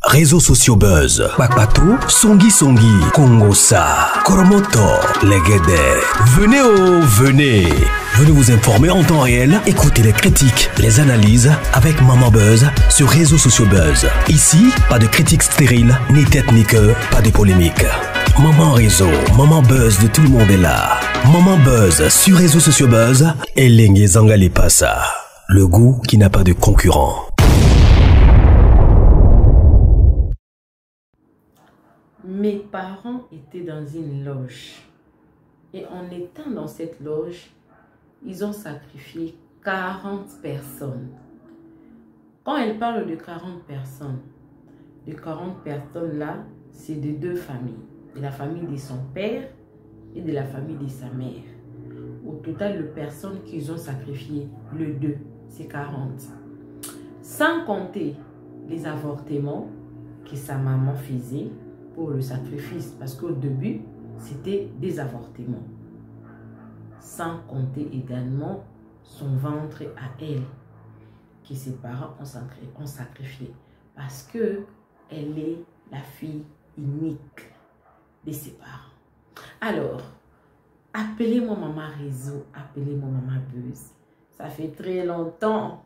Réseaux sociaux buzz. Bakpato, Songi Songi, Kongosa, Koromoto, Legede. Venez. Venez vous informer en temps réel. Écoutez les critiques, les analyses avec Maman Buzz sur Réseaux sociaux buzz. Ici, pas de critiques stériles, ni tête ni queue, pas de polémique. Maman Réseau, Maman Buzz de tout le monde est là. Maman Buzz sur Réseaux sociaux buzz. Et Lengue Zangali Passa. Le goût qui n'a pas de concurrent. Mes parents étaient dans une loge et en étant dans cette loge, ils ont sacrifié 40 personnes. Quand elle parle de 40 personnes là, c'est de deux familles. De la famille de son père et de la famille de sa mère. Au total de personnes qu'ils ont sacrifiées, le 2, c'est 40. Sans compter les avortements que sa maman faisait pour le sacrifice, parce qu'au début, c'était des avortements. Sans compter également son ventre à elle, que ses parents ont sacrifié, parce que elle est la fille unique de ses parents. Alors, appelez-moi Maman Réseau, appelez-moi Maman Buzz. Ça fait très longtemps,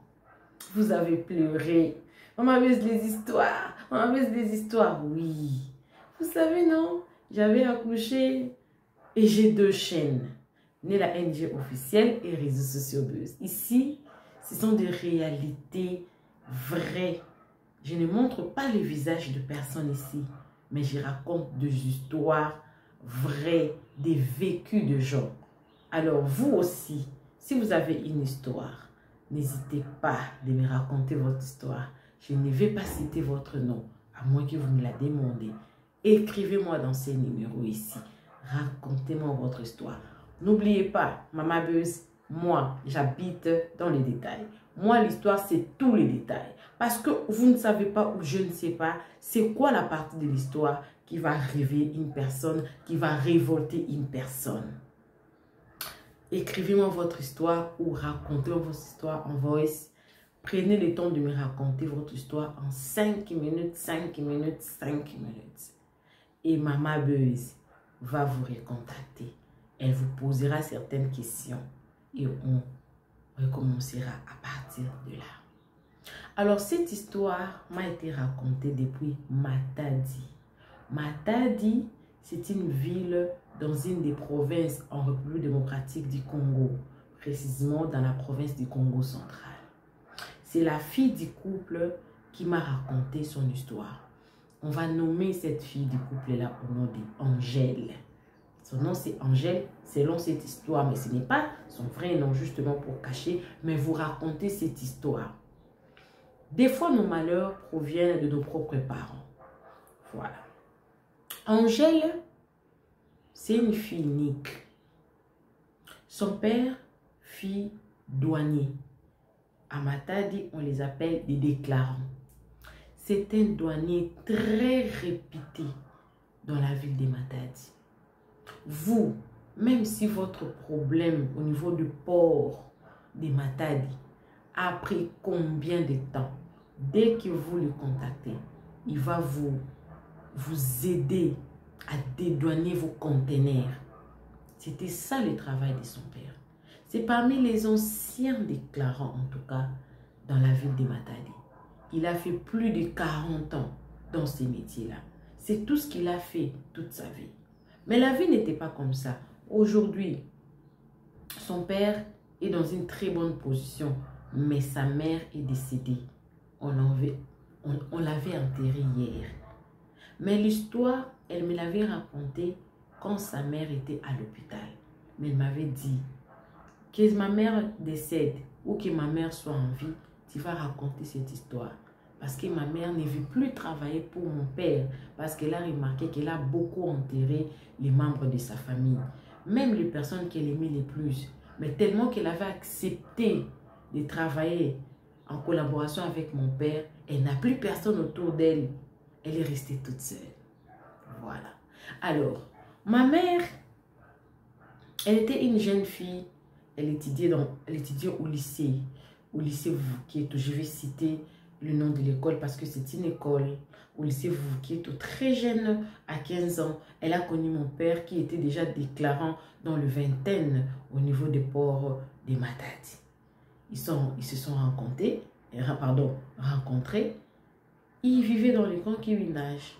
vous avez pleuré. Maman Buzz les histoires, Maman Buzz les histoires, oui. Vous savez, non? J'avais accouché et j'ai 2 chaînes. Né la NG officielle et Réseaux sociaux buzz. Ici, ce sont des réalités vraies. Je ne montre pas le visage de personne ici, mais je raconte des histoires vraies, des vécus de gens. Alors, vous aussi, si vous avez une histoire, n'hésitez pas de me raconter votre histoire. Je ne vais pas citer votre nom, à moins que vous me la demandiez. Écrivez-moi dans ces numéros ici. Racontez-moi votre histoire. N'oubliez pas, Maman Buzz, moi, j'habite dans les détails. Moi, l'histoire, c'est tous les détails. Parce que vous ne savez pas ou je ne sais pas, c'est quoi la partie de l'histoire qui va réveiller une personne, qui va révolter une personne. Écrivez-moi votre histoire ou racontez-moi votre histoire en voice. Prenez le temps de me raconter votre histoire en 5 minutes, 5 minutes, 5 minutes. Et Maman Buzz va vous recontacter. Elle vous posera certaines questions et on recommencera à partir de là. Alors, cette histoire m'a été racontée depuis Matadi. Matadi, c'est une ville dans une des provinces en République démocratique du Congo, précisément dans la province du Congo central. C'est la fille du couple qui m'a raconté son histoire. On va nommer cette fille du couple-là au nom d'Angèle. Son nom c'est Angèle, selon cette histoire, mais ce n'est pas son vrai nom, justement pour cacher, mais vous racontez cette histoire. Des fois, nos malheurs proviennent de nos propres parents. Voilà. Angèle, c'est une fille unique. Son père, fille douanier. À Matadi, on les appelle des déclarants. C'est un douanier très réputé dans la ville de Matadi. Vous, même si votre problème au niveau du port de Matadi a pris combien de temps, dès que vous le contactez, il va vous aider à dédouaner vos conteneurs. C'était ça le travail de son père. C'est parmi les anciens déclarants, en tout cas, dans la ville de Matadi. Il a fait plus de 40 ans dans ces métiers-là. C'est tout ce qu'il a fait toute sa vie. Mais la vie n'était pas comme ça. Aujourd'hui, son père est dans une très bonne position, mais sa mère est décédée. On l'avait enterrée hier. Mais l'histoire, elle me l'avait racontée quand sa mère était à l'hôpital. Mais elle m'avait dit que ma mère décède ou que ma mère soit en vie, tu vas raconter cette histoire. Parce que ma mère ne veut plus travailler pour mon père. Parce qu'elle a remarqué qu'elle a beaucoup enterré les membres de sa famille. Même les personnes qu'elle aimait les plus. Mais tellement qu'elle avait accepté de travailler en collaboration avec mon père, elle n'a plus personne autour d'elle. Elle est restée toute seule. Voilà. Alors, ma mère, elle était une jeune fille. Elle étudiait au lycée. Au lycée qui est, je vais citer le nom de l'école parce que c'est une école au lycée Vouqueto, très jeune, à 15 ans. Elle a connu mon père qui était déjà déclarant dans le vingtaine au niveau des ports des Matadi. Ils se sont rencontrés. Ils vivaient dans le concubinage.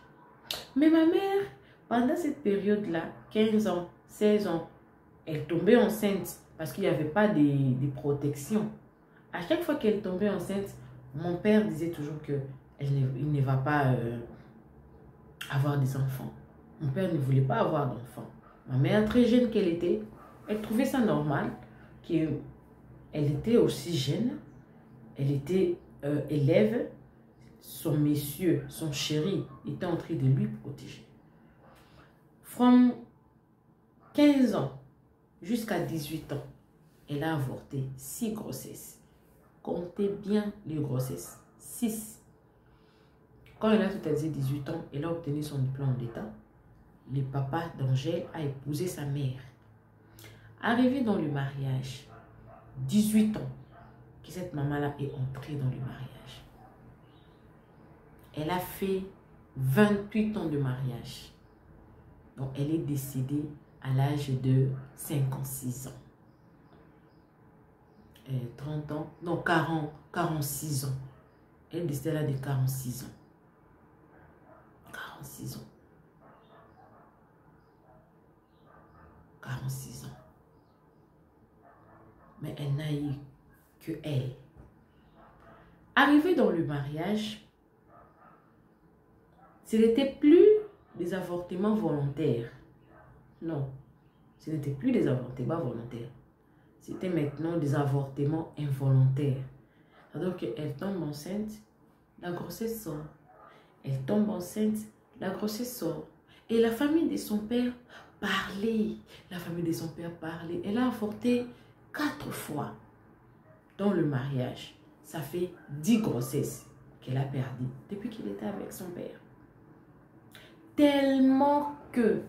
Mais ma mère, pendant cette période-là, 15 ans, 16 ans, elle tombait enceinte parce qu'il n'y avait pas de protection. À chaque fois qu'elle tombait enceinte, mon père disait toujours qu'il ne va pas avoir des enfants. Mon père ne voulait pas avoir d'enfants. Ma mère, très jeune qu'elle était, elle trouvait ça normal qu'elle était aussi jeune. Elle était élève. Son monsieur, son chéri, était en train de lui protéger. From 15 ans jusqu'à 18 ans, elle a avorté 6 grossesses. Comptez bien les grossesses. 6. Quand elle a tout à dit 18 ans, elle a obtenu son diplôme d'État. Le papa d'Angèle a épousé sa mère. Arrivée dans le mariage, 18 ans, que cette maman-là est entrée dans le mariage. Elle a fait 28 ans de mariage. Donc, elle est décédée à l'âge de 56 ans. 30 ans, non, 46 ans. Elle est décédée à l'âge de 46 ans. 46 ans. 46 ans. Mais elle n'a eu que elle. Arrivée dans le mariage, ce n'était plus des avortements volontaires. Non, ce n'était plus des avortements volontaires. C'était maintenant des avortements involontaires. Alors qu'elle tombe enceinte, la grossesse sort. Elle tombe enceinte, la grossesse sort. Et la famille de son père parlait. La famille de son père parlait. Elle a avorté 4 fois dans le mariage. Ça fait 10 grossesses qu'elle a perdues depuis qu'elle était avec son père. Tellement que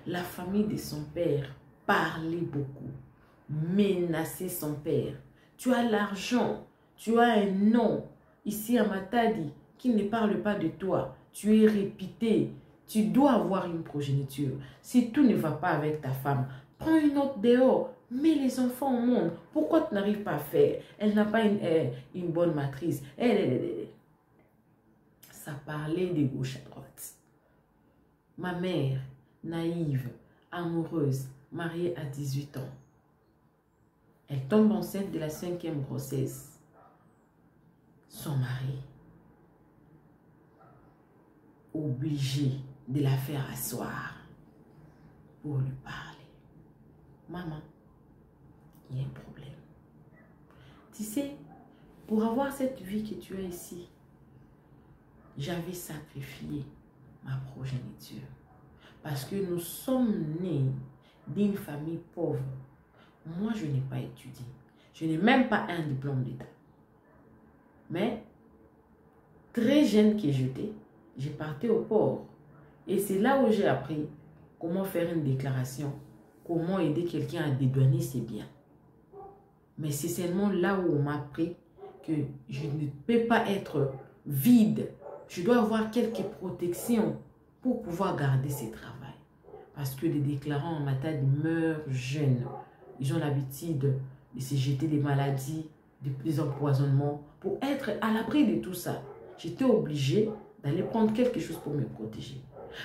la famille de son père parlait beaucoup, menaçait son père. Tu as l'argent, tu as un nom ici à Matadi qui ne parle pas de toi. Tu es réputé, tu dois avoir une progéniture. Si tout ne va pas avec ta femme, prends une autre dehors, mets les enfants au monde. Pourquoi tu n'arrives pas à faire? Elle n'a pas une bonne matrice. Ça parlait de gauche à droite. Ma mère, naïve, amoureuse, mariée à 18 ans. Elle tombe enceinte de la 5e grossesse. Son mari, obligé de la faire asseoir pour lui parler. Maman, il y a un problème. Tu sais, pour avoir cette vie que tu as ici, j'avais sacrifié ma progéniture. Parce que nous sommes nés d'une famille pauvre. Moi, je n'ai pas étudié. Je n'ai même pas un diplôme d'État. Mais, très jeune que j'étais, j'ai parti au port. Et c'est là où j'ai appris comment faire une déclaration, comment aider quelqu'un à dédouaner ses biens. Mais c'est seulement là où on m'a appris que je ne peux pas être vide. Je dois avoir quelques protections pour pouvoir garder ce travail. Parce que les déclarants en Matadi meurent jeunes. Ils ont l'habitude de se jeter des maladies, des empoisonnements. Pour être à l'abri de tout ça, j'étais obligée d'aller prendre quelque chose pour me protéger.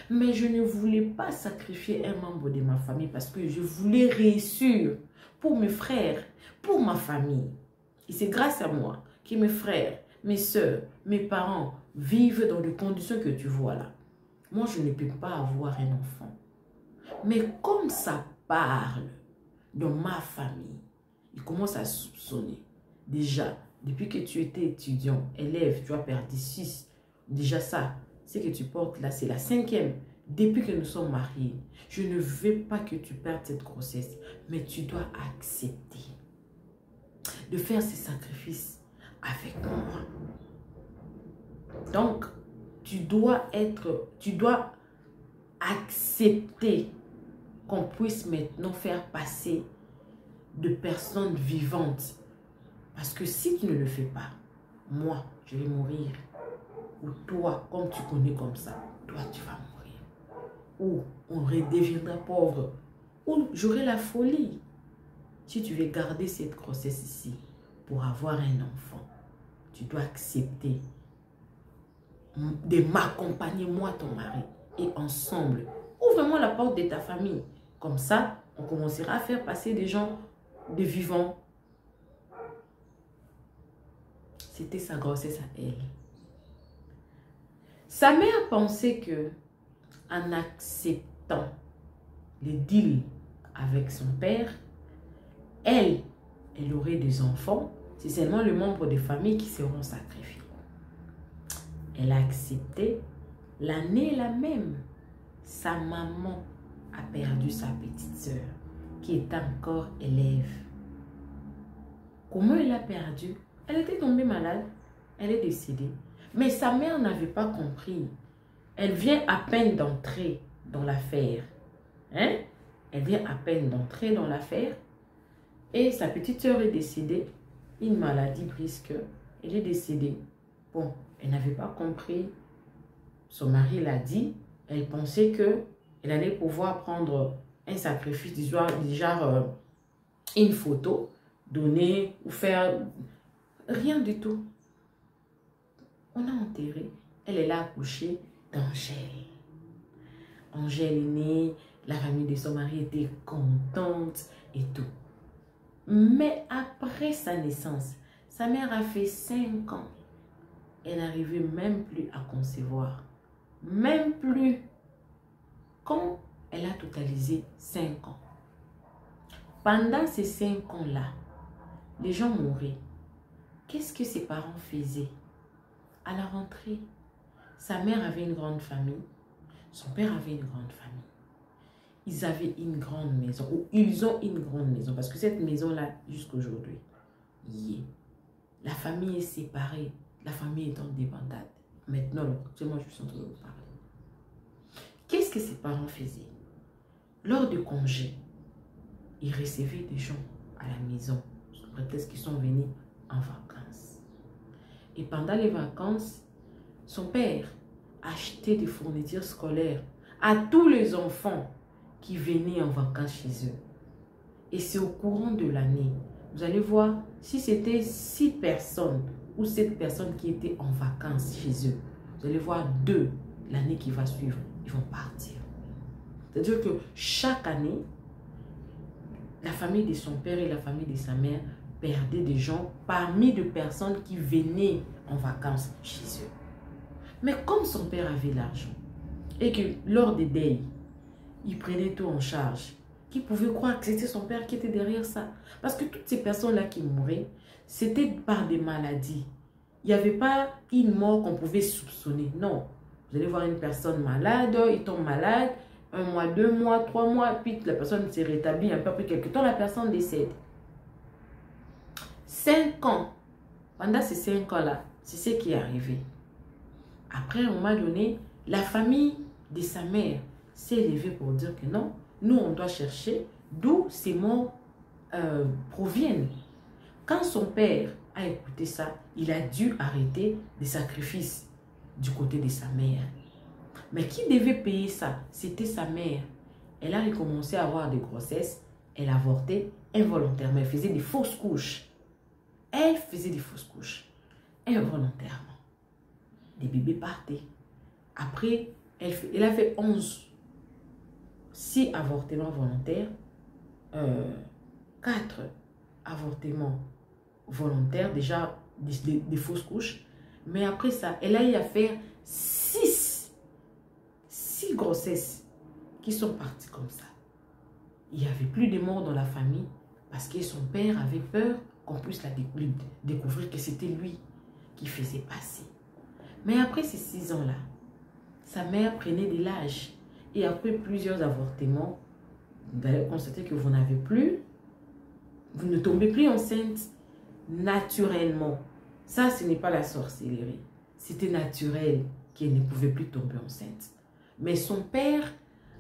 Mais je ne voulais pas sacrifier un membre de ma famille parce que je voulais réussir pour mes frères, pour ma famille. Et c'est grâce à moi que mes frères, mes soeurs, mes parents vivent dans les conditions que tu vois là. Moi, je ne peux pas avoir un enfant. Mais comme ça parle de ma famille, il commence à soupçonner. Déjà, depuis que tu étais étudiant, élève, tu as perdu 6. Déjà ça, ce que tu portes là, c'est la 5e. Depuis que nous sommes mariés, je ne veux pas que tu perdes cette grossesse, mais tu dois accepter de faire ces sacrifices avec moi. Donc, tu dois accepter qu'on puisse maintenant faire passer de personnes vivantes. Parce que si tu ne le fais pas, moi, je vais mourir. ou toi, comme tu connais comme ça, toi tu vas mourir. Ou on redeviendra pauvre. Ou j'aurai la folie. Si tu veux garder cette grossesse ici pour avoir un enfant, tu dois accepter de m'accompagner, moi, ton mari. Et ensemble, ouvre-moi la porte de ta famille. Comme ça, on commencera à faire passer des gens de vivants. C'était sa grossesse à elle. Sa mère pensait que, en acceptant le deal avec son père, elle aurait des enfants. C'est seulement les membres de famille qui seront sacrifiés. Elle a accepté. L'année la même, sa maman a perdu sa petite sœur, qui était encore élève. Comment elle a perdu? Elle était tombée malade. Elle est décédée. Mais sa mère n'avait pas compris. Elle vient à peine d'entrer dans l'affaire. Hein? Elle vient à peine d'entrer dans l'affaire. Et sa petite sœur est décédée. Une maladie brisque. Elle est décédée. Bon, elle n'avait pas compris. Son mari l'a dit. Elle pensait qu'elle allait pouvoir prendre un sacrifice du genre une photo, donner ou faire rien du tout. On a enterré. Elle est là accouchée d'Angèle. Angèle est née. La famille de son mari était contente et tout. Mais après sa naissance, sa mère a fait 5 ans. Elle n'arrivait même plus à concevoir. Même plus. Quand elle a totalisé 5 ans. Pendant ces 5 ans-là, les gens mouraient. Qu'est-ce que ses parents faisaient? À la rentrée, sa mère avait une grande famille. Son père avait une grande famille. Ils avaient une grande maison. Ou ils ont une grande maison. Parce que cette maison-là, jusqu'aujourd'hui, la famille est séparée. La famille est en débandade. Maintenant, moi, je suis en train de vous parler. Qu'est-ce que ses parents faisaient? Lors du congé, ils recevaient des gens à la maison. Sous prétexte qu'ils sont venus en vacances. Et pendant les vacances, son père achetait des fournitures scolaires à tous les enfants qui venaient en vacances chez eux. Et c'est au courant de l'année. Vous allez voir, si c'était 6 personnes ou 7 personnes qui étaient en vacances chez eux, vous allez voir 2 l'année qui va suivre, ils vont partir. C'est-à-dire que chaque année, la famille de son père et la famille de sa mère perdaient des gens parmi de personnes qui venaient en vacances chez eux. Mais comme son père avait l'argent et que lors des deuils, il prenait tout en charge, qui pouvait croire que c'était son père qui était derrière ça? Parce que toutes ces personnes-là qui mouraient, c'était par des maladies. Il n'y avait pas une mort qu'on pouvait soupçonner. Non. Vous allez voir une personne malade, il tombe malade, 1 mois, 2 mois, 3 mois, puis la personne s'est rétablie un peu après quelques temps, la personne décède. 5 ans. Pendant ces 5 ans-là, c'est ce qui est arrivé. Après, à un moment donné, la famille de sa mère s'est élevée pour dire que non, nous, on doit chercher d'où ces morts proviennent. Quand son père a écouté ça, il a dû arrêter des sacrifices du côté de sa mère. Mais qui devait payer ça? C'était sa mère. Elle a recommencé à avoir des grossesses. Elle avortait involontairement. Elle faisait des fausses couches. Elle faisait des fausses couches. Involontairement. Les bébés partaient. Après, elle a fait 6 avortements volontaires. 4 avortements volontaires. Déjà, des fausses couches. Mais après ça, elle a eu à faire 6 grossesses qui sont parties comme ça. Il n'y avait plus de morts dans la famille parce que son père avait peur qu'on puisse découvrir que c'était lui qui faisait passer. Mais après ces 6 ans-là, sa mère prenait de l'âge. Et après plusieurs avortements, vous allez constater que vous n'avez plus, vous ne tombez plus enceinte naturellement. Ça, ce n'est pas la sorcellerie. C'était naturel qu'elle ne pouvait plus tomber enceinte. Mais son père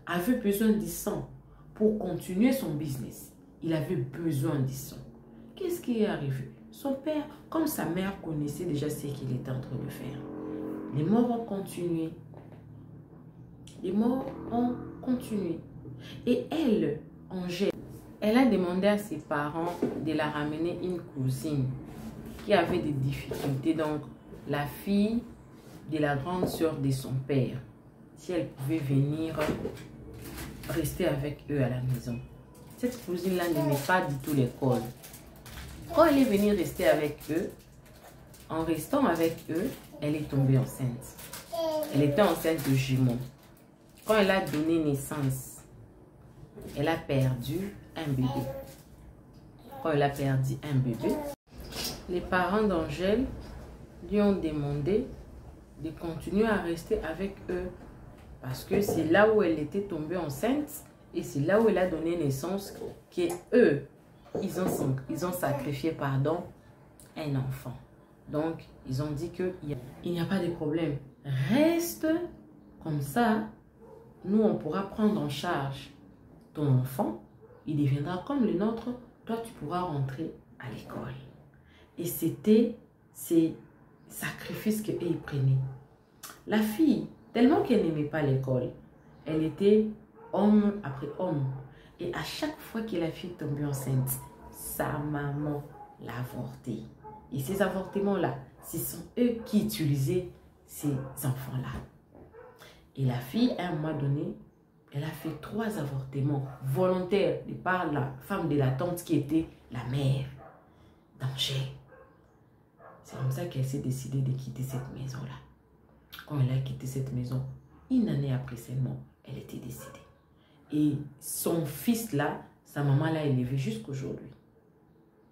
avait besoin du sang pour continuer son business. Il avait besoin du sang. Qu'est-ce qui est arrivé? Son père, comme sa mère connaissait déjà ce qu'il était en train de faire, Les morts ont continué. Les morts ont continué. Et elle, Angèle, elle a demandé à ses parents de la ramener une cousine qui avait des difficultés. Donc, la fille de la grande sœur de son père. Si elle pouvait venir rester avec eux à la maison. Cette cousine-là n'aimait pas du tout l'école. Quand elle est venue rester avec eux, en restant avec eux, elle est tombée enceinte. Elle était enceinte de jumeaux. Quand elle a donné naissance, elle a perdu un bébé. Quand elle a perdu un bébé, les parents d'Angèle lui ont demandé de continuer à rester avec eux. Parce que c'est là où elle était tombée enceinte et c'est là où elle a donné naissance qu'eux, ils ont sacrifié, pardon, un enfant. Donc, ils ont dit qu'il n'y a pas de problème. Reste comme ça, nous, on pourra prendre en charge ton enfant. Il deviendra comme le nôtre. Toi, tu pourras rentrer à l'école. Et c'était ces sacrifices qu'ils prenaient. La fille, tellement qu'elle n'aimait pas l'école, elle était homme après homme. Et à chaque fois que la fille tombait enceinte, sa maman l'avortait. Et ces avortements-là, ce sont eux qui utilisaient ces enfants-là. Et la fille, à un moment donné, elle a fait 3 avortements volontaires de par la femme de la tante qui était la mère d'Angèle. C'est comme ça qu'elle s'est décidée de quitter cette maison-là. Quand elle a quitté cette maison, une année après seulement, elle était décédée. Et son fils-là, sa maman l'a élevé jusqu'aujourd'hui.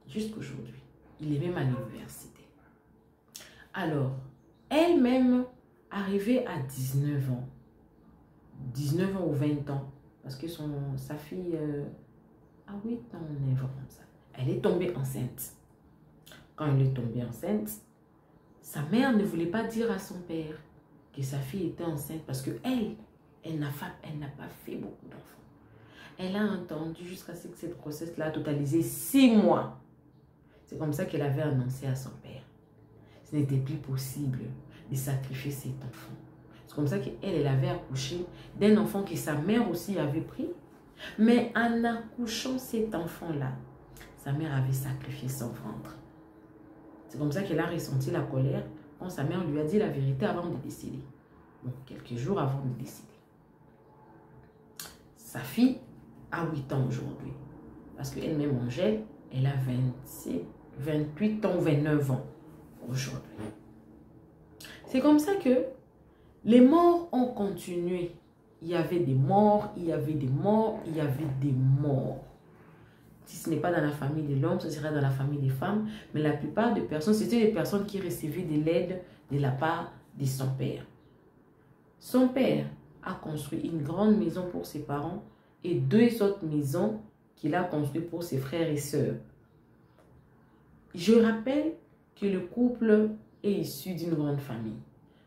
Jusqu'aujourd'hui. Il est même à l'université. Alors, elle-même, arrivée à 19 ans, 19 ans ou 20 ans, parce que sa fille a 8 ans, 9 ans, comme ça. Elle est tombée enceinte. Quand elle est tombée enceinte, sa mère ne voulait pas dire à son père que sa fille était enceinte parce que elle n'a pas fait beaucoup d'enfants. Elle a attendu jusqu'à ce que cette grossesse-là a totalisé 6 mois. C'est comme ça qu'elle avait annoncé à son père. Ce n'était plus possible de sacrifier cet enfant. C'est comme ça qu'elle avait accouché d'un enfant que sa mère aussi avait pris. Mais en accouchant cet enfant-là, sa mère avait sacrifié son ventre. C'est comme ça qu'elle a ressenti la colère quand sa mère lui a dit la vérité avant de décéder. Donc, quelques jours avant de décéder. Sa fille a 8 ans aujourd'hui. Parce qu'elle-même, Angèle, elle a 28 ans, 29 ans aujourd'hui. C'est comme ça que les morts ont continué. Il y avait des morts, il y avait des morts, il y avait des morts. Si ce n'est pas dans la famille de l'homme, ce serait dans la famille des femmes. Mais la plupart des personnes, c'était des personnes qui recevaient de l'aide de la part de son père. Son père a construit une grande maison pour ses parents et 2 autres maisons qu'il a construites pour ses frères et sœurs. Je rappelle que le couple est issu d'une grande famille.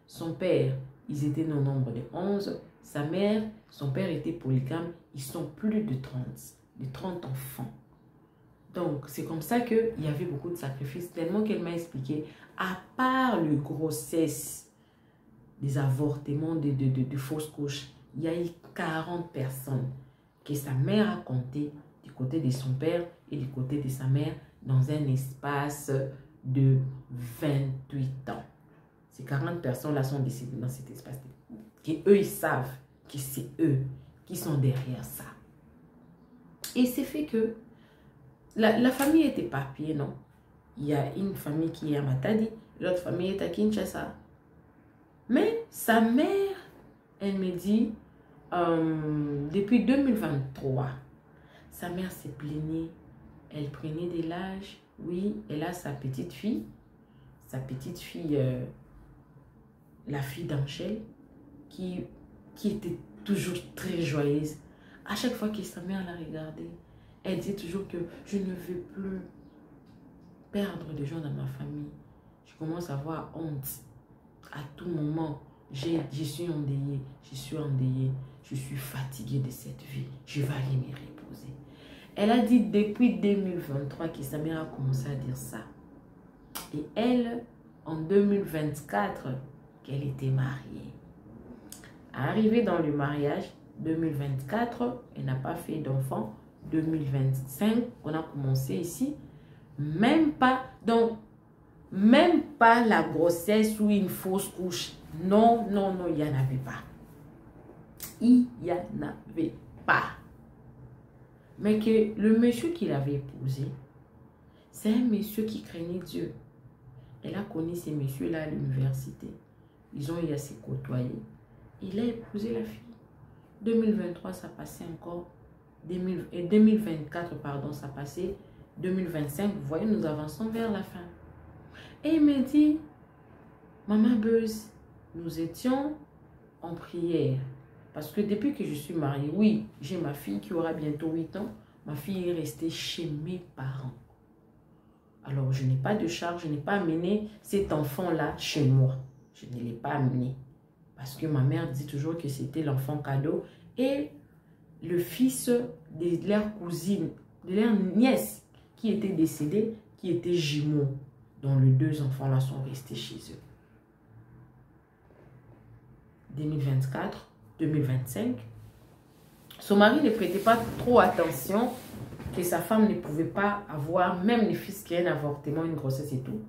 Son père, ils étaient au nombre de 11. Sa mère, son père était polygame. Ils sont plus de 30 enfants. Donc, c'est comme ça qu'il y avait beaucoup de sacrifices, tellement qu'elle m'a expliqué, à part le grossesse, des avortements, de fausses couches, il y a eu 40 personnes que sa mère a comptées du côté de son père et du côté de sa mère dans un espace de 28 ans. Ces 40 personnes-là sont décédées dans cet espace. Qu'eux, ils savent que c'est eux qui sont derrière ça. Et c'est fait que la famille est éparpillée, non? Il y a une famille qui est à Matadi, l'autre famille est à Kinshasa. Mais sa mère, elle me dit, depuis 2023, sa mère s'est plaignée. Elle prenait de l'âge. Oui, elle a sa petite fille. Sa petite fille, la fille d'Angèle, qui était toujours très joyeuse. À chaque fois que sa mère la regardait, elle dit toujours que je ne veux plus perdre des gens dans ma famille. Je commence à avoir honte. À tout moment, je suis endeuillée. Je suis endeuillée. Je suis fatiguée de cette vie. Je vais aller me reposer. Elle a dit depuis 2023 que sa mère a commencé à dire ça. Et elle, en 2024, qu'elle était mariée. Arrivée dans le mariage, 2024, elle n'a pas fait d'enfant. 2025, on a commencé ici. Même pas la grossesse ou une fausse couche. Non, non, non, il n'y en avait pas. Il n'y en avait pas. Mais que le monsieur qu'il avait épousé, c'est un monsieur qui craignait Dieu. Elle a connu ces messieurs-là à l'université. Ils ont eu à se côtoyer. Il a épousé la fille. 2023, ça passait encore. 2024, pardon, ça passait. 2025, vous voyez, nous avançons vers la fin. Et il me dit, Maman Buzz, nous étions en prière. Parce que depuis que je suis mariée, oui, j'ai ma fille qui aura bientôt 8 ans. Ma fille est restée chez mes parents. Alors, je n'ai pas de charge, je n'ai pas amené cet enfant-là chez moi. Je ne l'ai pas amené. Parce que ma mère dit toujours que c'était l'enfant cadeau. Et le fils de leur cousine, de leur nièce qui était décédée, qui était jumeau, dont les 2 enfants-là sont restés chez eux. 2024, 2025, son mari ne prêtait pas trop attention que sa femme ne pouvait pas avoir, même les fils qui ont un avortement, une grossesse et tout.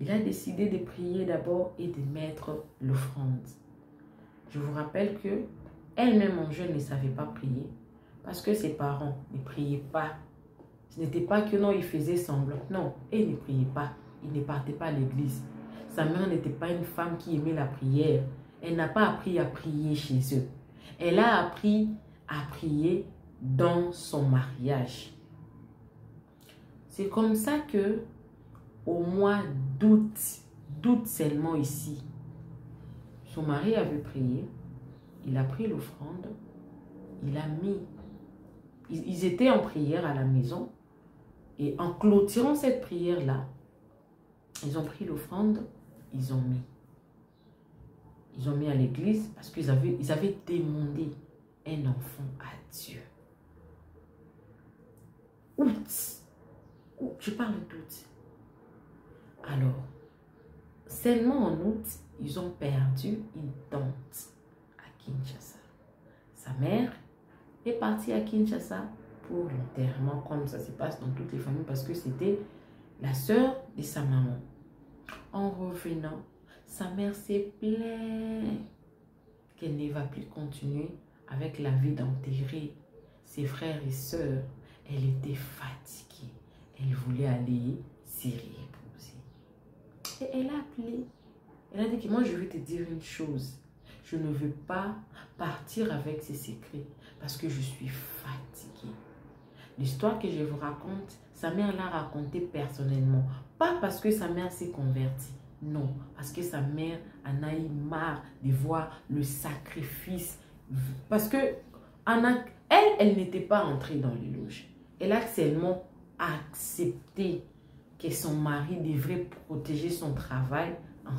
Il a décidé de prier d'abord et de mettre l'offrande. Je vous rappelle que elle-même en jeune ne savait pas prier parce que ses parents ne priaient pas. Ce n'était pas que non, ils faisaient semblant. Non, elle ne priait pas. Il ne partait pas à l'église. Sa mère n'était pas une femme qui aimait la prière. Elle n'a pas appris à prier chez eux. Elle a appris à prier dans son mariage. C'est comme ça que au mois d'août seulement ici, son mari avait prié, il a pris l'offrande, il a mis, ils étaient en prière à la maison, et en clôturant cette prière-là, ils ont pris l'offrande, ils ont mis à l'église parce qu'ils avaient demandé un enfant à Dieu. Août, je parle d'août. Alors, seulement en août, ils ont perdu une tante à Kinshasa. Sa mère est partie à Kinshasa pour l'enterrement, comme ça se passe dans toutes les familles, parce que c'était la sœur de sa maman. En revenant, sa mère s'est plainte qu'elle ne va plus continuer avec la vie d'enterrer ses frères et sœurs. Elle était fatiguée. Elle voulait aller s'y reposer. Et elle a appelé. Elle a dit que moi, je vais te dire une chose. Je ne veux pas partir avec ces secrets parce que je suis fatiguée. L'histoire que je vous raconte, sa mère l'a racontée personnellement. Pas parce que sa mère s'est convertie. Non, parce que sa mère en a eu marre de voir le sacrifice. Parce que elle n'était pas entrée dans les loges. Elle a seulement accepté que son mari devrait protéger son travail en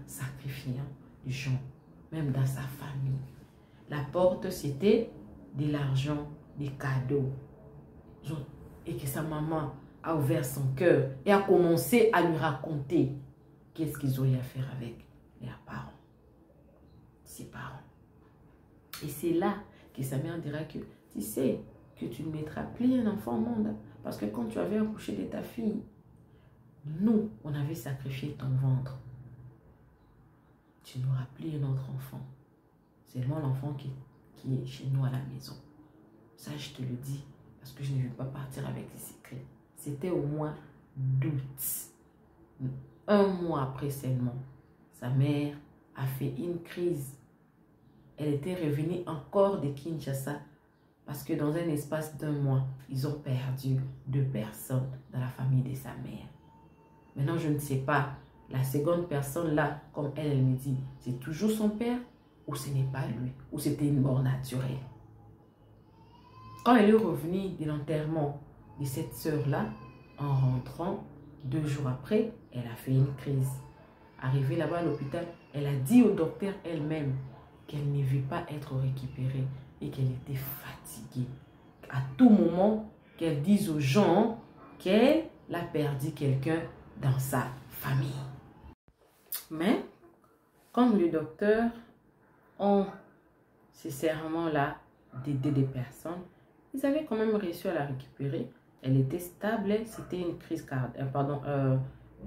sacrifiant des gens, même dans sa famille. La porte, c'était de l'argent, des cadeaux. Et que sa maman a ouvert son cœur et a commencé à lui raconter qu'est-ce qu'ils ont eu à faire avec leurs parents, ses parents. Et c'est là que sa mère dira que tu sais que tu ne mettras plus un enfant au monde. Parce que quand tu avais accouché de ta fille, nous, on avait sacrifié ton ventre. Tu n'auras plus un autre enfant. C'est seulement l'enfant qui est chez nous à la maison. Ça, je te le dis, parce que je ne veux pas partir avec des secrets. C'était au mois d'août. 1 mois après seulement, sa mère a fait une crise. Elle était revenue encore de Kinshasa parce que dans un espace d'1 mois, ils ont perdu 2 personnes dans la famille de sa mère. Maintenant, je ne sais pas, la seconde personne là, comme elle me dit, c'est toujours son père ou ce n'est pas lui, ou c'était une mort naturelle. Quand elle est revenue de l'enterrement de cette sœur-là, en rentrant, 2 jours après, elle a fait une crise. Arrivée là-bas à l'hôpital, elle a dit au docteur elle-même qu'elle ne veut pas être récupérée et qu'elle était fatiguée. À tout moment, qu'elle dise aux gens qu'elle a perdu quelqu'un dans sa famille. Mais, Comme le docteur ont ces serments-là d'aider des personnes, ils avaient quand même réussi à la récupérer. Elle était stable, c'était une crise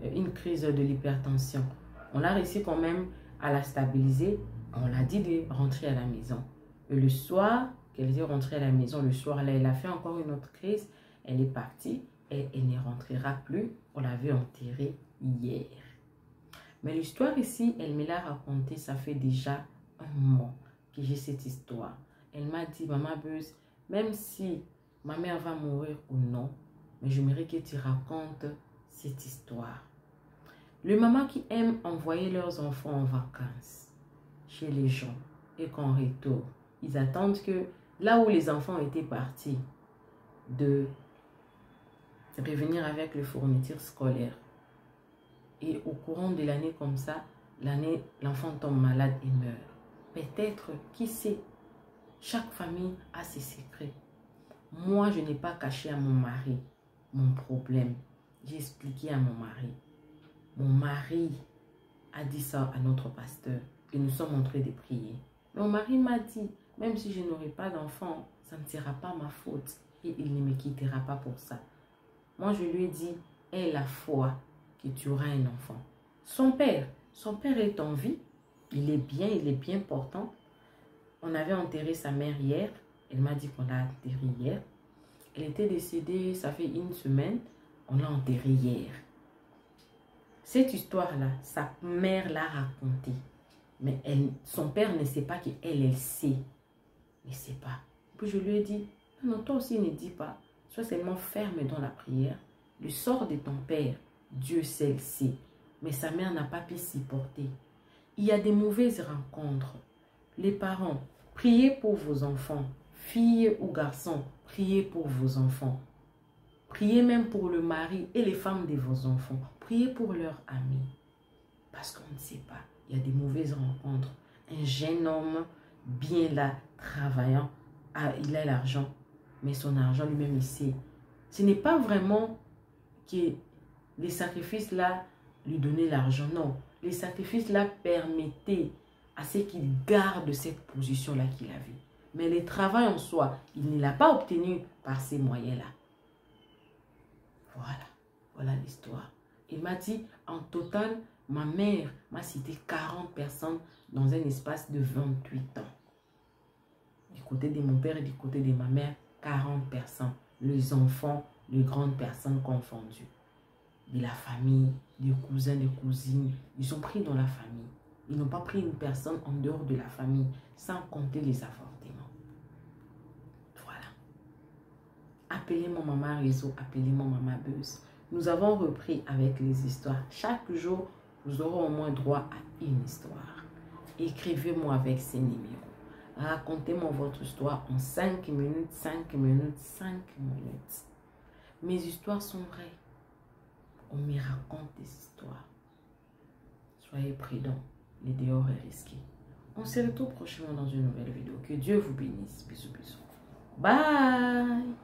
une crise de l'hypertension. On a réussi quand même à la stabiliser. On l'a dit de rentrer à la maison. Et le soir, qu'elle est rentrée à la maison, le soir là, elle a fait encore une autre crise. Elle est partie et elle ne rentrera plus. On l'avait enterrée hier. Mais l'histoire ici, elle me l'a racontée, ça fait déjà un mois que j'ai cette histoire. Elle m'a dit, maman Buzz, même si ma mère va mourir ou non, mais j'aimerais que tu racontes cette histoire. Les mamans qui aiment envoyer leurs enfants en vacances chez les gens et qu'en retour, ils attendent que là où les enfants étaient partis, de revenir avec les fournitures scolaires. Et au courant de l'année comme ça, l'enfant tombe malade et meurt. Peut-être, qui sait, chaque famille a ses secrets. Moi, je n'ai pas caché à mon mari mon problème. J'ai expliqué à mon mari. Mon mari a dit ça à notre pasteur et nous sommes en train de prier. Mon mari m'a dit, même si je n'aurai pas d'enfant, ça ne sera pas ma faute et il ne me quittera pas pour ça. Moi, je lui ai dit, aie la foi que tu auras un enfant. Son père est en vie. Il est bien portant. On avait enterré sa mère hier. Elle m'a dit qu'on l'a enterré hier. Elle était décédée, ça fait une semaine. On l'a enterrée hier. Cette histoire-là, sa mère l'a racontée. Mais son père ne sait pas qu'elle sait. Il ne sait pas. Puis je lui ai dit, non, toi aussi ne dis pas. Sois seulement ferme dans la prière. Le sort de ton père, Dieu seul le sait. Mais sa mère n'a pas pu s'y porter. Il y a des mauvaises rencontres. Les parents, priez pour vos enfants. Filles ou garçons, priez pour vos enfants. Priez même pour le mari et les femmes de vos enfants. Priez pour leurs amis. Parce qu'on ne sait pas. Il y a des mauvaises rencontres. Un jeune homme, bien là, travaillant, il a l'argent. Mais son argent lui-même, il sait. Ce n'est pas vraiment que les sacrifices là lui donnaient l'argent. Non. Les sacrifices là permettaient à ce qu'il garde cette position là qu'il avait. Mais le travail en soi, il ne l'a pas obtenu par ces moyens-là. Voilà l'histoire. Il m'a dit, en total, ma mère m'a cité 40 personnes dans un espace de 28 ans. Du côté de mon père et du côté de ma mère, 40 personnes. Les enfants, les grandes personnes confondues. De la famille, des cousins, des cousines. Ils ont pris dans la famille. Ils n'ont pas pris une personne en dehors de la famille, sans compter les avortements. Voilà. Appelez-moi Maman Réseau, appelez-moi Maman Buzz. Nous avons repris avec les histoires. Chaque jour, vous aurez au moins droit à une histoire. Écrivez-moi avec ces numéros. Racontez-moi votre histoire en 5 minutes, 5 minutes, 5 minutes. Mes histoires sont vraies. On me raconte des histoires. Soyez prudents. Le dehors est risqué. On se retrouve prochainement dans une nouvelle vidéo. Que Dieu vous bénisse. Bisous, bisous. Bye.